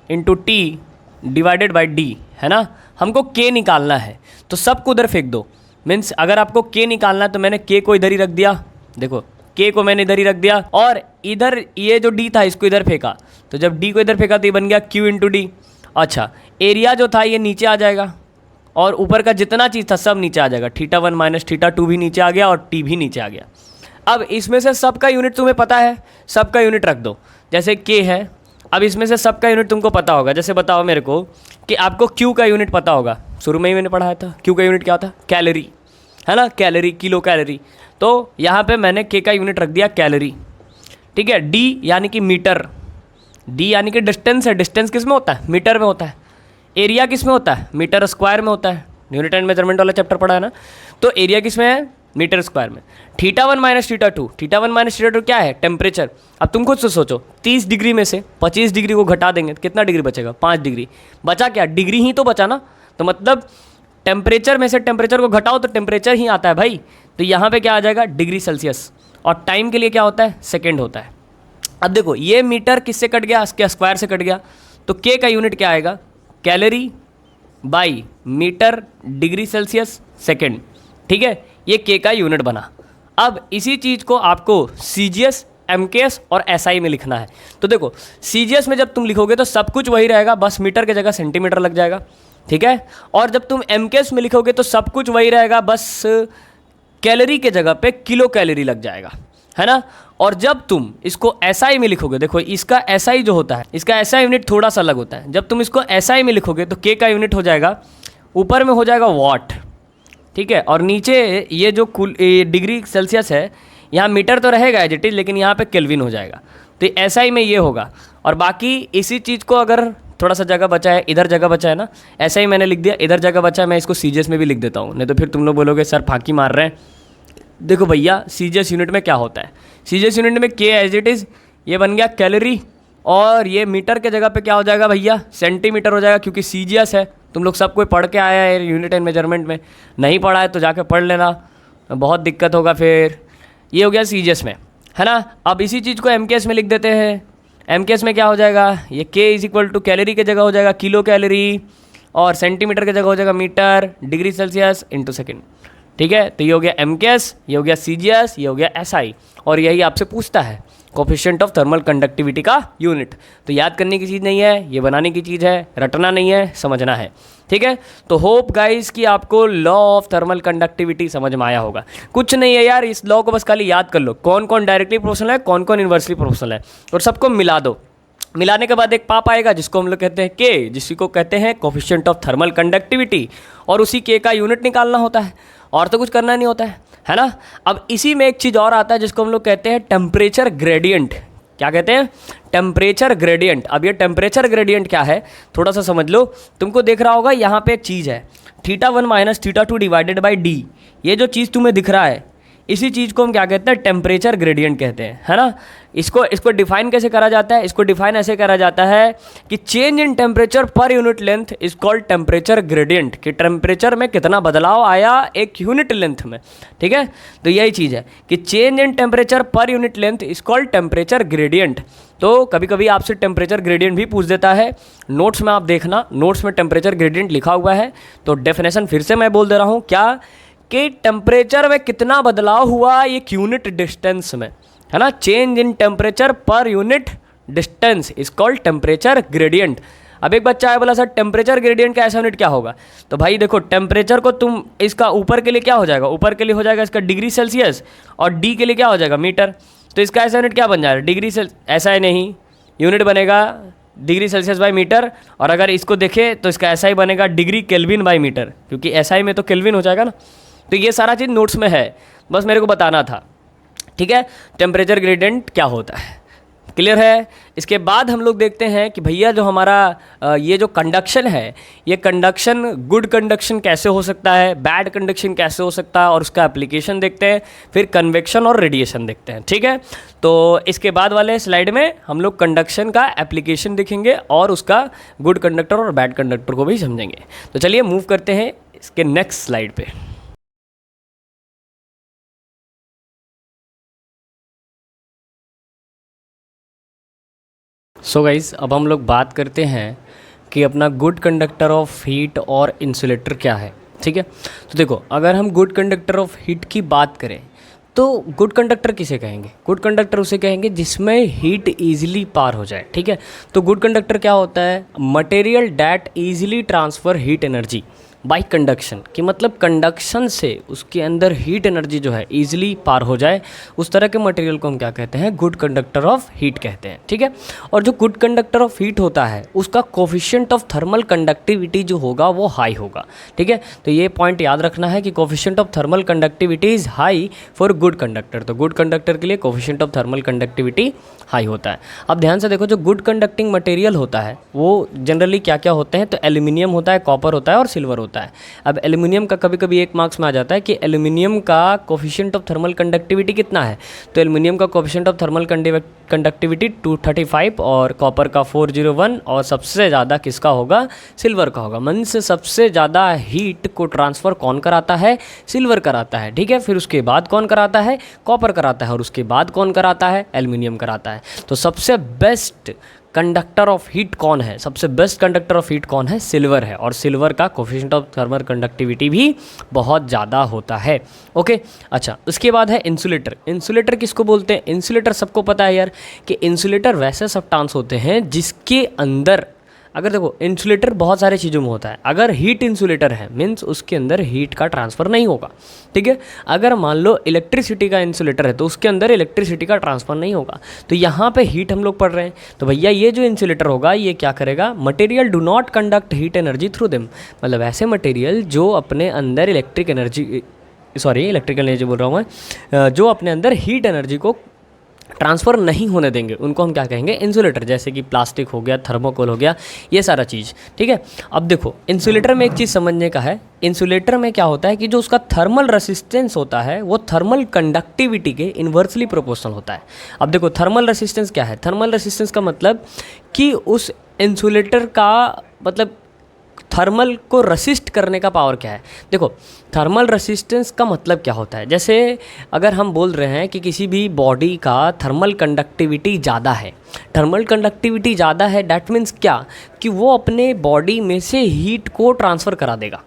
into T divided by D, है ना। हमको के निकालना है तो सबको उधर फेंक दो, मीन्स अगर आपको के निकालना है तो मैंने के को इधर ही रख दिया, देखो के को मैंने इधर ही रख दिया, और इधर ये जो डी था इसको इधर फेंका, तो जब डी को इधर फेंका तो ये बन गया क्यू इंटू डी। अच्छा, एरिया जो था ये नीचे आ जाएगा और ऊपर का जितना चीज़ था सब नीचे आ जाएगा, θ1 माइनस θ2 भी नीचे आ गया और टी भी नीचे आ गया। अब इसमें से सब का यूनिट तुम्हें पता है, सब का यूनिट रख दो, जैसे के है। अब इसमें से सब का यूनिट तुमको पता होगा, जैसे बताओ मेरे को कि आपको क्यू का यूनिट पता होगा, शुरू में ही मैंने पढ़ाया था क्यू का यूनिट क्या होता है, कैलोरी, है ना, कैलोरी, किलो कैलोरी। तो यहाँ पे मैंने के का यूनिट रख दिया कैलोरी, ठीक है। डी यानी कि मीटर, डी यानी कि डिस्टेंस है, डिस्टेंस किस में होता है, मीटर में होता है। एरिया किस में होता है, मीटर स्क्वायर में होता है, यूनिट एंड मेजरमेंट वाला चैप्टर पढ़ा है ना। तो एरिया किस में है, मीटर स्क्वायर में। θ1 माइनस θ2, θ1 माइनस θ2 क्या है, टेम्परेचर। अब तुम खुद से सोचो, 30 डिग्री में से 25 डिग्री को घटा देंगे तो कितना डिग्री बचेगा, 5 डिग्री बचा, क्या डिग्री ही तो बचा ना। तो मतलब टेम्परेचर में से टेम्परेचर को घटाओ तो टेम्परेचर ही आता है भाई। तो यहाँ पे क्या आ जाएगा, डिग्री सेल्सियस, और टाइम के लिए क्या होता है, सेकेंड होता है। अब देखो ये मीटर किससे कट गया, इसके स्क्वायर से कट गया, तो के का यूनिट क्या आएगा, calorie by metre degree Celsius second, ठीक है। ये के का यूनिट बना। अब इसी चीज़ को आपको सीजीएस, एमकेएस और एसआई में लिखना है। तो देखो सीजीएस में जब तुम लिखोगे तो सब कुछ वही रहेगा, बस मीटर की जगह सेंटीमीटर लग जाएगा, ठीक है। और जब तुम एमकेएस में लिखोगे तो सब कुछ वही रहेगा, बस कैलोरी के जगह पे किलो कैलोरी लग जाएगा, है ना। और जब तुम इसको एसआई में लिखोगे, देखो इसका एसआई जो होता है, इसका एसआई यूनिट थोड़ा सा अलग होता है। जब तुम इसको एसआई में लिखोगे तो के का यूनिट हो जाएगा, ऊपर में हो जाएगा वाट, ठीक है, और नीचे ये जो डिग्री सेल्सियस है, यहाँ मीटर तो रहेगा एज इट इज, लेकिन यहाँ पे केल्विन हो जाएगा। तो एसआई में ये होगा। और बाकी इसी चीज़ को अगर थोड़ा सा जगह बचा है, इधर जगह बचा है ना, ऐसा ही मैंने लिख दिया, इधर जगह बचा है, मैं इसको सीजीएस में भी लिख देता हूँ, नहीं तो फिर तुम लोग बोलोगे सर फांकी मार रहे हैं। देखो भैया सीजीएस यूनिट में क्या होता है, सीजीएस यूनिट में के एज इट इज़ ये बन गया कैलोरी, और ये मीटर के जगह पे क्या हो जाएगा भैया, सेंटीमीटर हो जाएगा, क्योंकि सीजीएस है। तुम लोग सब कोई पढ़ के आया है यूनिट एंड मेजरमेंट में, नहीं पढ़ा है तो जाके पढ़ लेना, बहुत दिक्कत होगा फिर। ये हो गया सीजीएस में, है ना। अब इसी चीज़ को एमकेएस में लिख देते हैं। एमकेएस में क्या हो जाएगा, ये के इज इक्वल टू कैलोरी की जगह हो जाएगा किलो कैलोरी, और सेंटीमीटर की जगह हो जाएगा metre degree Celsius into second, ठीक है। तो ये हो गया एमकेएस, ये हो गया सीजीएस, ये हो गया एसआई, और यही आपसे पूछता है कोफिशिएंट ऑफ थर्मल कंडक्टिविटी का यूनिट। तो याद करने की चीज़ नहीं है, ये बनाने की चीज़ है, रटना नहीं है, समझना है, ठीक है। तो होप गाइस कि आपको लॉ ऑफ थर्मल कंडक्टिविटी समझ में आया होगा। कुछ नहीं है यार, इस लॉ को बस खाली याद कर लो, कौन कौन डायरेक्टली प्रोपोर्शनल है, कौन कौन इन्वर्सली प्रोपोर्शनल है, और सबको मिला दो। मिलाने के बाद एक पाप आएगा जिसको हम लोग कहते हैं के, जिसको कहते हैं कोफिशिएंट ऑफ थर्मल कंडक्टिविटी, और उसी के का यूनिट निकालना होता है, और तो कुछ करना नहीं होता है ना। अब इसी में एक चीज़ और आता है जिसको हम लोग कहते हैं टेम्परेचर ग्रेडियंट। क्या कहते हैं, टेम्परेचर ग्रेडियंट। अब ये टेम्परेचर ग्रेडियंट क्या है, थोड़ा सा समझ लो। तुमको देख रहा होगा यहाँ पे एक चीज़ है, θ1 माइनस θ2 डिवाइडेड बाई डी। ये जो चीज़ तुम्हें दिख रहा है, इसी चीज़ को हम क्या कहते हैं, टेम्परेचर ग्रेडियंट कहते हैं, है ना। इसको डिफाइन कैसे करा जाता है, इसको डिफाइन ऐसे करा जाता है कि change in temperature per unit length is called temperature gradient, कि टेम्परेचर में कितना बदलाव आया एक यूनिट लेंथ में, ठीक है। तो यही चीज़ है कि change in temperature per unit length is called temperature gradient. तो कभी कभी आपसे टेम्परेचर ग्रेडियंट भी पूछ देता है, नोट्स में आप देखना, नोट्स में टेम्परेचर ग्रेडियंट लिखा हुआ है। तो डेफिनेशन फिर से मैं बोल दे रहा हूँ, क्या कि टेम्परेचर में कितना बदलाव हुआ एक यूनिट डिस्टेंस में, है ना। Change in temperature per unit distance is called temperature gradient. अब एक बच्चा है बोला सर टेम्परेचर ग्रेडियंट का ऐसा यूनिट क्या होगा, तो भाई देखो टेम्परेचर को तुम इसका ऊपर के लिए क्या हो जाएगा, ऊपर के लिए हो जाएगा इसका डिग्री सेल्सियस, और डी के लिए क्या हो जाएगा मीटर। तो इसका ऐसा यूनिट क्या बन जाएगा, डिग्री ऐसा है नहीं, यूनिट बनेगा डिग्री सेल्सियस बाई मीटर, और अगर इसको देखें तो इसका ऐसा ही बनेगा डिग्री केल्विन बाई मीटर, क्योंकि ऐसा ही में तो केल्विन हो जाएगा ना। तो ये सारा चीज़ नोट्स में है, बस मेरे को बताना था, ठीक है। टेम्परेचर ग्रेडियंट क्या होता है, क्लियर है। इसके बाद हम लोग देखते हैं कि भैया जो हमारा ये जो कंडक्शन है, ये कंडक्शन गुड कंडक्शन कैसे हो सकता है, बैड कंडक्शन कैसे हो सकता है, और उसका एप्लीकेशन देखते हैं, फिर कन्वेक्शन और रेडिएशन देखते हैं, ठीक है। तो इसके बाद वाले स्लाइड में हम लोग कंडक्शन का एप्लीकेशन देखेंगे और उसका गुड कंडक्टर और बैड कंडक्टर को भी समझेंगे। तो चलिए मूव करते हैं इसके नेक्स्ट स्लाइड पे। सो गाइस, अब हम लोग बात करते हैं कि अपना गुड कंडक्टर ऑफ हीट और इंसुलेटर क्या है, ठीक है। तो देखो, अगर हम गुड कंडक्टर ऑफ हीट की बात करें तो गुड कंडक्टर किसे कहेंगे? गुड कंडक्टर उसे कहेंगे जिसमें हीट ईजिली पार हो जाए, ठीक है। तो गुड कंडक्टर क्या होता है? Material that easily transfer heat energy by conduction, कि मतलब कंडक्शन से उसके अंदर हीट एनर्जी जो है ईजिली पार हो जाए, उस तरह के मटेरियल को हम क्या कहते हैं? गुड कंडक्टर ऑफ हीट कहते हैं, ठीक है। और जो गुड कंडक्टर ऑफ हीट होता है उसका कोफिशिएंट ऑफ थर्मल कंडक्टिविटी जो होगा वो हाई होगा, ठीक है। तो ये पॉइंट याद रखना है कि coefficient of thermal conductivity is high for good conductor. तो गुड कंडक्टर के लिए coefficient of thermal conductivity high होता है। अब ध्यान से देखो, जो गुड कंडक्टिंग मटेरियल होता है वो जनरली क्या क्या होते हैं? तो एल्यूमिनियम होता है, कॉपर होता है और सिल्वर होता है। अब एल्यूमिनियम का कभी कभी एक मार्क्स में आ जाता है कि एल्यूमिनियम का कोफिशिएंट ऑफ थर्मल कंडक्टिविटी कितना है? तो एल्यूमिनियम का कोफिशिएंट ऑफ थर्मल कंडक्टिविटी 235 और कॉपर का 401, और सबसे ज़्यादा किसका होगा? सिल्वर का होगा। मन से सबसे ज़्यादा हीट को ट्रांसफ़र कौन कराता है? सिल्वर कराता है, ठीक है। फिर उसके बाद कौन कराता है? कॉपर कराता है, और उसके बाद कौन कराता है? एल्यूमिनियम कराता है। तो सबसे बेस्ट कंडक्टर ऑफ हीट कौन है? सबसे बेस्ट कंडक्टर ऑफ हीट कौन है? सिल्वर है, और सिल्वर का कोफिशिएंट ऑफ थर्मल कंडक्टिविटी भी बहुत ज़्यादा होता है, ओके। अच्छा, उसके बाद है इंसुलेटर। इंसुलेटर किसको बोलते हैं? इंसुलेटर सबको पता है यार कि इंसुलेटर वैसे सब्सटेंस होते हैं जिसके अंदर, अगर देखो इंसुलेटर बहुत सारे चीज़ों में होता है। अगर हीट इंसुलेटर है मीन्स उसके अंदर हीट का ट्रांसफ़र नहीं होगा, ठीक है। अगर मान लो इलेक्ट्रिसिटी का इंसुलेटर है तो उसके अंदर इलेक्ट्रिसिटी का ट्रांसफ़र नहीं होगा। तो यहाँ पे हीट हम लोग पढ़ रहे हैं, तो भैया ये जो इंसुलेटर होगा ये क्या करेगा? Material do not conduct heat energy through them, मतलब ऐसे मटेरियल जो अपने अंदर इलेक्ट्रिकल एनर्जी बोल रहा हूँ मैं, जो अपने अंदर हीट एनर्जी को ट्रांसफ़र नहीं होने देंगे, उनको हम क्या कहेंगे? इंसुलेटर। जैसे कि प्लास्टिक हो गया, थर्मोकोल हो गया, ये सारा चीज़, ठीक है। अब देखो इंसुलेटर में एक चीज़ समझने का है, इंसुलेटर में क्या होता है कि जो उसका थर्मल रेसिस्टेंस होता है वो थर्मल कंडक्टिविटी के इन्वर्सली प्रोपोर्शनल होता है। अब देखो थर्मल रेसिस्टेंस क्या है? थर्मल रेसिस्टेंस का मतलब कि उस इंसुलेटर का मतलब थर्मल को रसिस्ट करने का पावर क्या है? देखो थर्मल रेसिस्टेंस का मतलब क्या होता है? जैसे अगर हम बोल रहे हैं कि किसी भी बॉडी का थर्मल कंडक्टिविटी ज़्यादा है, थर्मल कंडक्टिविटी ज़्यादा है, डैट मीन्स क्या कि वो अपने बॉडी में से हीट को ट्रांसफ़र करा देगा।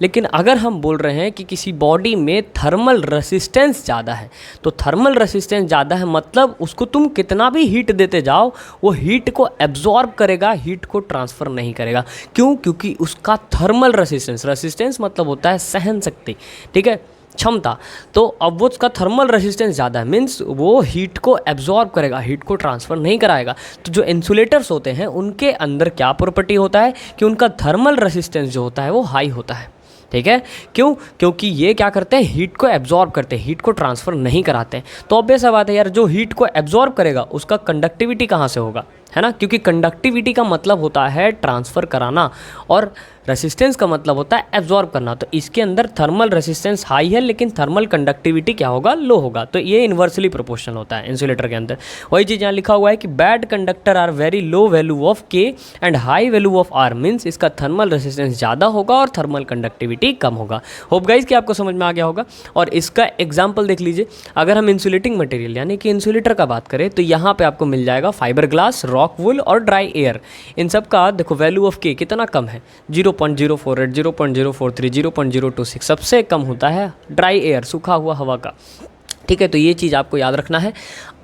लेकिन अगर हम बोल रहे हैं कि किसी बॉडी में थर्मल रेसिस्टेंस ज़्यादा है, तो थर्मल रेसिस्टेंस ज़्यादा है मतलब उसको तुम कितना भी हीट देते जाओ वो हीट को एब्जॉर्ब करेगा, हीट को ट्रांसफ़र नहीं करेगा। क्यों? क्योंकि उसका थर्मल रेसिस्टेंस मतलब होता है सहन शक्ति, ठीक है, क्षमता। तो अब वो उसका थर्मल रेसिस्टेंस ज़्यादा है मीन्स वो हीट को एब्जॉर्ब करेगा, हीट को ट्रांसफ़र नहीं कराएगा। तो जो इंसुलेटर्स होते हैं उनके अंदर क्या प्रॉपर्टी होता है कि उनका थर्मल रेसिस्टेंस जो होता है वो हाई होता है, ठीक है। क्यों? क्योंकि ये क्या करते हैं? हीट को एब्जॉर्ब करते हैं, हीट को ट्रांसफ़र नहीं कराते हैं। तो ऑब्वियस सा बात है यार, जो हीट को एब्जॉर्ब करेगा उसका कंडक्टिविटी कहाँ से होगा, है ना? क्योंकि कंडक्टिविटी का मतलब होता है ट्रांसफ़र कराना और रेसिस्टेंस का मतलब होता है एब्जॉर्ब करना। तो इसके अंदर थर्मल रेसिस्टेंस हाई है लेकिन थर्मल कंडक्टिविटी क्या होगा? लो होगा। तो ये इन्वर्सली प्रोपोर्शनल होता है इंसुलेटर के अंदर। वही चीज़ यहाँ लिखा हुआ है कि bad conductor are very low value of K and high value of R, means इसका थर्मल रेसिस्टेंस ज़्यादा होगा और थर्मल कंडक्टिविटी कम होगा। होप गाइज कि आपको समझ में आ गया होगा। और इसका एग्जाम्पल देख लीजिए, अगर हम इंसुलेटिंग मटेरियल यानी कि इंसुलेटर का बात करें तो यहाँ पर आपको मिल जाएगा फाइबर ग्लास, रॉक वुल और ड्राई एयर। इन सब का देखो वैल्यू ऑफ के कितना कम है, 0.048, 0.043, 0.026, सबसे कम होता है ड्राई एयर, सूखा हुआ हवा का, ठीक है। तो ये चीज़ आपको याद रखना है।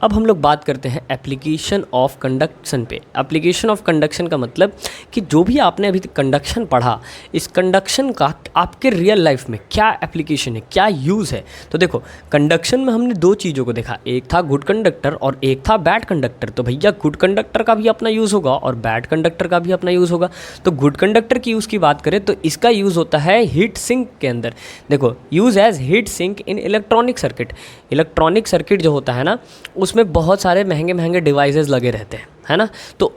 अब हम लोग बात करते हैं एप्लीकेशन ऑफ कंडक्शन पे। एप्लीकेशन ऑफ कंडक्शन का मतलब कि जो भी आपने अभी तक कंडक्शन पढ़ा, इस कंडक्शन का आपके रियल लाइफ में क्या एप्लीकेशन है, क्या यूज़ है। तो देखो कंडक्शन में हमने दो चीज़ों को देखा, एक था गुड कंडक्टर और एक था बैड कंडक्टर। तो भैया गुड कंडक्टर का भी अपना यूज़ होगा और बैड कंडक्टर का भी अपना यूज़ होगा। तो गुड कंडक्टर की यूज़ की बात करें तो इसका यूज़ होता है हीट सिंक के अंदर। देखो use as heat sink in electronic circuit. Electronic circuit जो होता है ना, उसमें बहुत सारे महंगे महंगे डिवाइसेस लगे रहते हैं, है ना। तो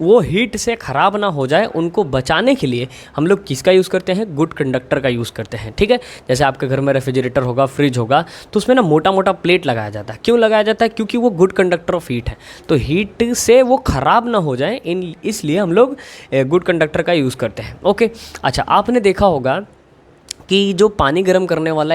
वो हीट से ख़राब ना हो जाए उनको बचाने के लिए हम लोग किसका यूज़ करते हैं? गुड कंडक्टर का यूज़ करते हैं, ठीक है। जैसे आपके घर में रेफ्रिजरेटर होगा, फ्रिज होगा, तो उसमें ना मोटा मोटा प्लेट लगाया जाता है। क्यों लगाया जाता है? क्योंकि वो गुड कंडक्टर ऑफ हीट है। तो हीट से वो ख़राब ना हो जाए इसलिए हम लोग गुड कंडक्टर का यूज़ करते हैं, ओके। अच्छा, आपने देखा होगा कि जो पानी गर्म करने वाला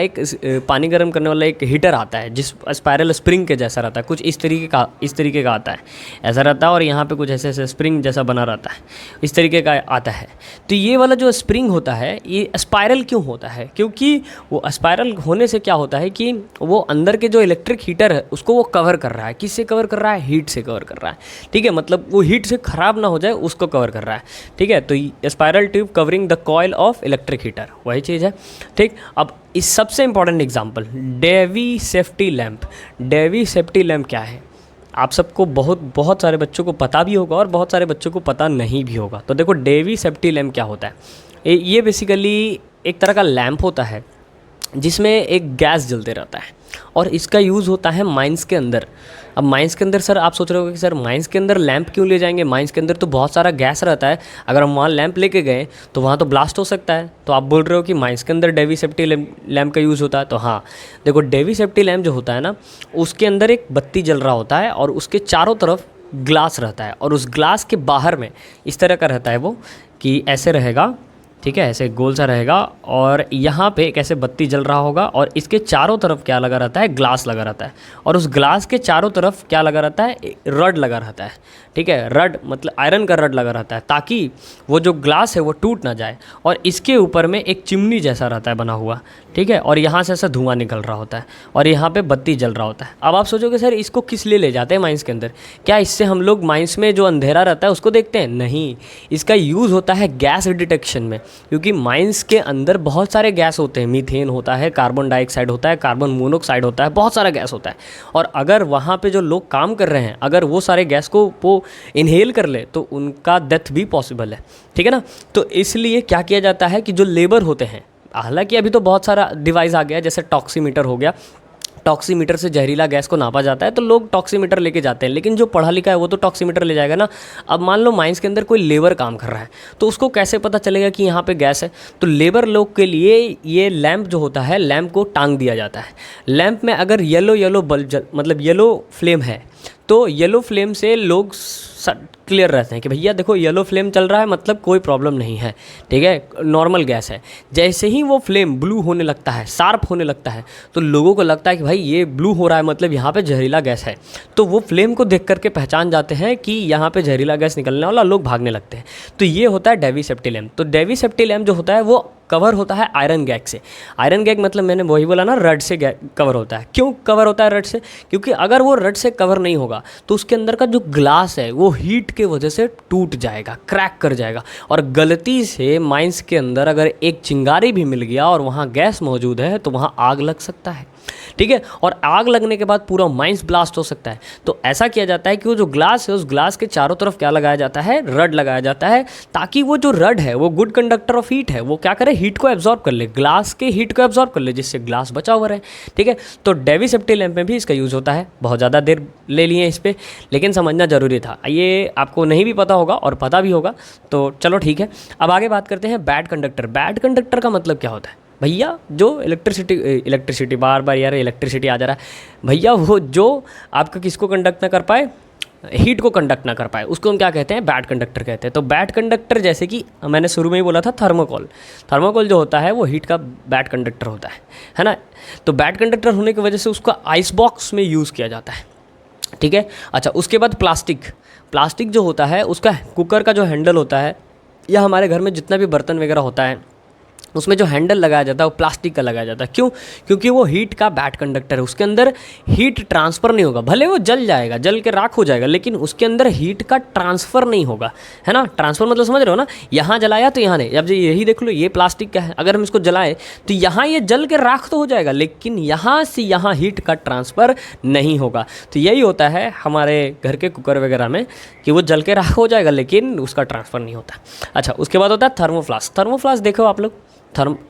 एक हीटर आता है, जिस स्पायरल स्प्रिंग के जैसा रहता है, कुछ इस तरीके का आता है, ऐसा रहता है, और यहाँ पे कुछ ऐसे स्प्रिंग जैसा बना रहता है, इस तरीके का आता है। तो ये वाला जो स्प्रिंग होता है ये स्पायरल क्यों होता है? क्योंकि वो स्पायरल होने से क्या होता है कि वो अंदर के जो इलेक्ट्रिक हीटर है उसको वो कवर कर रहा है। किससे कवर कर रहा है? हीट से कवर कर रहा है, ठीक है। मतलब वो हीट से ख़राब ना हो जाए उसको कवर कर रहा है, ठीक है। तो spiral tube covering the coil of electric heater, वही चीज़ है, ठीक। अब इस सबसे important example, Davy safety lamp. Davy safety lamp क्या है? आप सबको बहुत सारे बच्चों को पता भी होगा और बहुत सारे बच्चों को पता नहीं भी होगा। तो देखो डेवी सेफ्टी लैंप क्या होता है। ये बेसिकली एक तरह का लैंप होता है जिसमें एक गैस जलते रहता है और इसका यूज़ होता है माइंस के अंदर। अब माइंस के अंदर सर आप सोच रहे हो कि सर माइंस के अंदर लैंप क्यों ले जाएंगे? माइंस के अंदर तो बहुत सारा गैस रहता है, अगर हम वहाँ लैंप लेके गए तो वहाँ तो ब्लास्ट हो सकता है। तो आप बोल रहे हो कि माइंस के अंदर डेवी सेफ्टी लैंप का यूज़ होता है। तो हाँ, देखो डेवी सेफ्टी लैंप जो होता है ना, उसके अंदर एक बत्ती जल रहा होता है और उसके चारों तरफ ग्लास रहता है, और उस ग्लास के बाहर में इस तरह का रहता है वो कि ऐसे रहेगा, ठीक है, ऐसे गोल सा रहेगा, और यहाँ पे एक ऐसे बत्ती जल रहा होगा और इसके चारों तरफ क्या लगा रहता है? ग्लास लगा रहता है, और उस ग्लास के चारों तरफ क्या लगा रहता है? रड लगा रहता है, ठीक है। रड मतलब आयरन का रड लगा रहता है ताकि वो जो ग्लास है वो टूट ना जाए। और इसके ऊपर में एक चिमनी जैसा रहता है बना हुआ, ठीक है, और यहाँ से ऐसा धुआं निकल रहा होता है और यहाँ पे बत्ती जल रहा होता है। अब आप सोचोगे सर इसको किस लिए ले जाते हैं माइंस के अंदर? क्या इससे हम लोग माइंस में जो अंधेरा रहता है उसको देखते हैं? नहीं, इसका यूज़ होता है गैस डिटेक्शन में, क्योंकि माइंस के अंदर बहुत सारे गैस होते हैं। मीथेन होता है, कार्बन डाइऑक्साइड होता है, कार्बन मोनोऑक्साइड होता है, बहुत सारा गैस होता है। और अगर वहाँ पे जो लोग काम कर रहे हैं अगर वो सारे गैस को वो इनहेल कर ले तो उनका डेथ भी पॉसिबल है, ठीक है ना। तो इसलिए क्या किया जाता है कि जो लेबर होते हैं, हालांकि अभी तो बहुत सारा डिवाइस आ गया, जैसे टॉक्सीमीटर हो गया, टॉक्सीमीटर से जहरीला गैस को नापा जाता है, तो लोग टॉक्सीमीटर लेके जाते हैं। लेकिन जो पढ़ा लिखा है वो तो टॉक्सीमीटर ले जाएगा ना। अब मान लो माइंस के अंदर कोई लेबर काम कर रहा है, तो उसको कैसे पता चलेगा कि यहाँ पे गैस है? तो लेबर लोग के लिए ये लैंप जो होता है, लैंप को टांग दिया जाता है। लैंप में अगर येलो बल्ब मतलब येलो फ्लेम है तो येलो फ्लेम से लोग क्लियर रहते हैं कि भैया देखो येलो फ्लेम चल रहा है, मतलब कोई प्रॉब्लम नहीं है, ठीक है, नॉर्मल गैस है। जैसे ही वो फ्लेम ब्लू होने लगता है, शार्प होने लगता है, तो लोगों को लगता है कि भाई ये ब्लू हो रहा है मतलब यहाँ पे जहरीला गैस है। तो वो फ्लेम को देख करके पहचान जाते हैं कि यहाँ पे जहरीला गैस निकलने वाला, लोग भागने लगते हैं। तो ये होता है डेवी सेफ्टी लैंप। तो डेवी सेफ्टी लैंप जो होता है वो कवर होता है आयरन गैग से। आयरन गैग मतलब मैंने वही बोला ना, रड से कवर होता है। क्यों कवर होता है रड से? क्योंकि अगर वो रड से कवर नहीं होगा तो उसके अंदर का जो ग्लास है वो हीट के वजह से टूट जाएगा, क्रैक कर जाएगा, और गलती से माइंस के अंदर अगर एक चिंगारी भी मिल गया और वहाँ गैस मौजूद है तो वहाँ आग लग सकता है, ठीक है। और आग लगने के बाद पूरा माइंस ब्लास्ट हो सकता है। तो ऐसा किया जाता है कि वो जो ग्लास है उस ग्लास के चारों तरफ क्या लगाया जाता है? रड लगाया जाता है, ताकि वो जो रड है वो गुड कंडक्टर ऑफ हीट है, वो क्या करे? हीट को एब्जॉर्ब कर ले, ग्लास के हीट को एब्जॉर्ब कर ले, जिससे ग्लास बचा हुआ रहे, ठीक है। तो डेवी सेफ्टी लैंप में भी इसका यूज़ होता है। बहुत ज़्यादा देर ले लिए इस पर, लेकिन समझना ज़रूरी था। ये आपको नहीं भी पता होगा और पता भी होगा, तो चलो ठीक है। अब आगे बात करते हैं बैड कंडक्टर। बैड कंडक्टर का मतलब क्या होता है? भैया जो इलेक्ट्रिसिटी बार बार यार इलेक्ट्रिसिटी आ जा रहा है भैया, वो जो आपका किसको कंडक्ट ना कर पाए, हीट को कंडक्ट ना कर पाए, उसको हम क्या कहते हैं? बैड कंडक्टर कहते हैं। तो बैड कंडक्टर जैसे कि मैंने शुरू में ही बोला था, थर्मोकोल जो होता है वो हीट का बैड कंडक्टर होता है ना। तो बैड कंडक्टर होने की वजह से उसका आइस बॉक्स में यूज़ किया जाता है, ठीक है। अच्छा, उसके बाद प्लास्टिक जो होता है, उसका कुकर का जो हैंडल होता है, या हमारे घर में जितना भी बर्तन वगैरह होता है उसमें जो हैंडल लगाया जाता है वो प्लास्टिक का लगाया जाता है। क्यों? क्योंकि वो हीट का बैड कंडक्टर है। उसके अंदर हीट ट्रांसफ़र नहीं होगा, भले वो जल जाएगा, जल के राख हो जाएगा, लेकिन उसके अंदर हीट का ट्रांसफ़र नहीं होगा, है ना। ट्रांसफ़र मतलब समझ रहे हो ना, यहाँ जलाया तो यहाँ नहीं। अब यही देख लो, ये प्लास्टिक का है, अगर हम इसको जलाएं तो यहाँ ये जल के राख तो हो जाएगा, लेकिन यहाँ से यहाँ हीट का ट्रांसफ़र नहीं होगा। तो यही होता है हमारे घर के कुकर वगैरह में कि वो जल के राख हो जाएगा लेकिन उसका ट्रांसफ़र नहीं होता। अच्छा, उसके बाद होता है थर्मोफ्लास्क देखो आप लोग,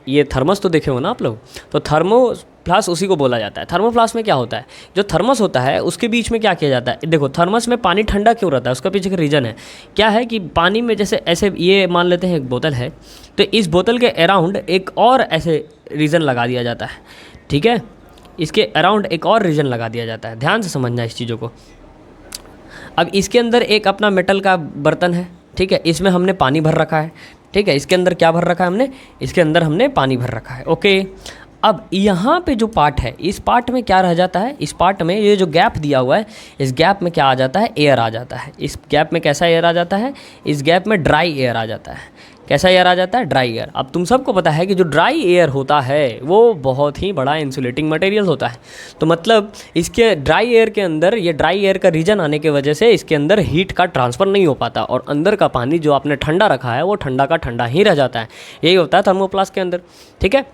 ये थर्मस तो देखे हो ना आप लोग, तो थर्मोफ्लास्क उसी को बोला जाता है। थर्मोफ्लास्क में क्या होता है? जो थर्मस होता है उसके बीच में क्या किया जाता है? देखो, थर्मस में पानी ठंडा क्यों रहता है, उसका पीछे का रीज़न है क्या है कि पानी में जैसे ऐसे, ये मान लेते हैं एक बोतल है, तो इस बोतल के अराउंड एक और ऐसे रीज़न लगा दिया जाता है, ठीक है। इसके अराउंड एक और रीज़न लगा दिया जाता है, ध्यान से समझना इस चीज़ों को। अब इसके अंदर एक अपना मेटल का बर्तन है, ठीक है, इसमें हमने पानी भर रखा है, ठीक है, इसके अंदर क्या भर रखा है हमने, इसके अंदर हमने पानी भर रखा है। ओके, अब यहाँ पे जो पार्ट है, इस पार्ट में क्या रह जाता है, इस पार्ट में ये जो गैप दिया हुआ है, इस गैप में क्या आ जाता है, एयर आ जाता है। इस गैप में कैसा एयर आ जाता है, इस गैप में ड्राई एयर आ जाता है। कैसा एयर आ जाता है, ड्राई एयर। अब तुम सबको पता है कि जो ड्राई एयर होता है वो बहुत ही बड़ा इंसुलेटिंग मटेरियल होता है। तो मतलब इसके ड्राई एयर के अंदर, ये ड्राई एयर का रीजन आने की वजह से इसके अंदर हीट का ट्रांसफ़र नहीं हो पाता और अंदर का पानी जो आपने ठंडा रखा है वो ठंडा का ठंडा ही रह जाता है। यही होता है थर्मोप्लास्ट के अंदर, ठीक है।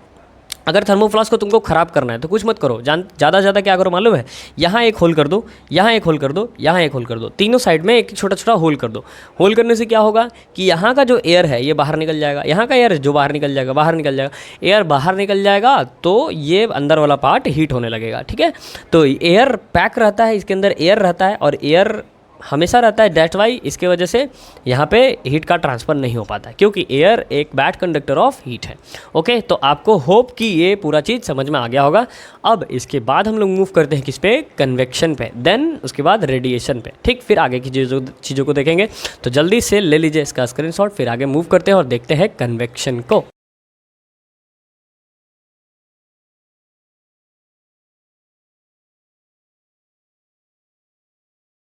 अगर थर्मोफ्लास्क को तुमको ख़राब करना है तो कुछ मत करो, ज़्यादा से ज़्यादा क्या करो मालूम है, यहाँ एक होल कर दो, यहाँ एक होल कर दो, यहाँ एक होल कर दो, तीनों साइड में एक छोटा छोटा होल कर दो। होल करने से क्या होगा कि यहाँ का जो एयर है ये बाहर निकल जाएगा, यहाँ का एयर जो बाहर निकल जाएगा, बाहर निकल जाएगा। एयर बाहर निकल जाएगा तो ये अंदर वाला पार्ट हीट होने लगेगा, ठीक है। तो एयर पैक रहता है, इसके अंदर एयर रहता है और एयर हमेशा रहता है। दैट्स वाई इसके वजह से यहाँ पे हीट का ट्रांसफ़र नहीं हो पाता क्योंकि एयर एक बैड कंडक्टर ऑफ हीट है। ओके, तो आपको होप कि ये पूरा चीज़ समझ में आ गया होगा। अब इसके बाद हम लोग मूव करते हैं किस पे, कन्वेक्शन पे, देन उसके बाद रेडिएशन पे, ठीक। फिर आगे की चीज़ों को देखेंगे। तो जल्दी से ले लीजिए इसका स्क्रीनशॉट, फिर आगे मूव करते हैं और देखते हैं कन्वेक्शन को।